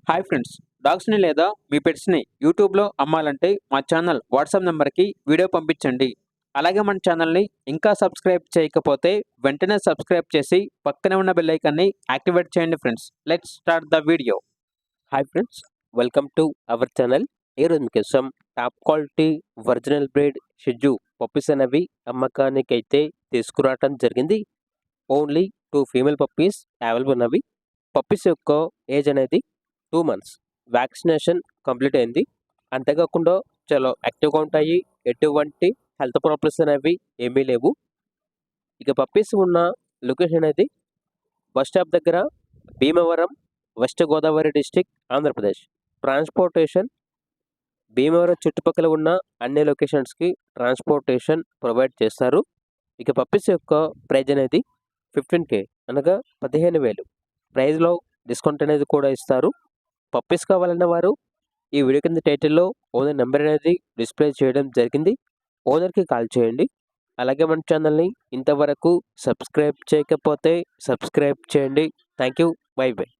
Hi friends, డాగ్స్‌ని లేదా మీ పెట్స్‌ని యూట్యూబ్‌లో అమ్మాలంటే మా ఛానల్ వాట్సాప్ నంబర్‌కి వీడియో పంపించండి. అలాగే మన ఛానల్‌ని ఇంకా సబ్స్క్రైబ్ చేయకపోతే వెంటనే సబ్స్క్రైబ్ చేసి పక్కనే ఉన్న బెల్ ఐకాన్‌ని యాక్టివేట్ చేయండి friends. Let's start the video. Hi friends, welcome to our channel. ఈరోజు మీకోసం టాప్ క్వాలిటీ ఒరిజినల్ బ్రీడ్ షిజు పప్పీస్ అనేవి అమ్మకానికైతే తీసుకురావటం జరిగింది. ఓన్లీ 2 ఫీమేల్ పప్పీస్ అవైలబుల్ ఉన్నవి. పప్పీస్ యొక్క ఏజ్ అనేది 2 months. వ్యాక్సినేషన్ కంప్లీట్ అయింది. అంతేకాకుండా చాలా యాక్టివ్గా ఉంటాయి. ఎటువంటి హెల్త్ ప్రాబ్లమ్స్ అనేవి ఏమీ లేవు. ఇక పప్పీస్ ఉన్న లొకేషన్ అనేది బస్ స్టాప్ దగ్గర, Bhimavaram, west Godavari district, Andhra Pradesh. Transportation Bhimavaram చుట్టుపక్కల ఉన్న అన్ని లొకేషన్స్కి ట్రాన్స్పోర్టేషన్ ప్రొవైడ్ చేస్తారు. ఇక పప్పీస్ యొక్క ప్రైజ్ అనేది 15K అనగా 15,000. ప్రైజ్లో డిస్కౌంట్ అనేది కూడా ఇస్తారు. పప్పీస్ కావాలన్న వారు ఈ వీడియో కింద టైటిల్లో ఓనర్ నెంబర్ అనేది డిస్ప్లే చేయడం జరిగింది. ఓనర్కి కాల్ చేయండి. అలాగే మన ఛానల్ని ఇంతవరకు సబ్స్క్రైబ్ చేయకపోతే సబ్స్క్రైబ్ చేయండి. Thank you. By by.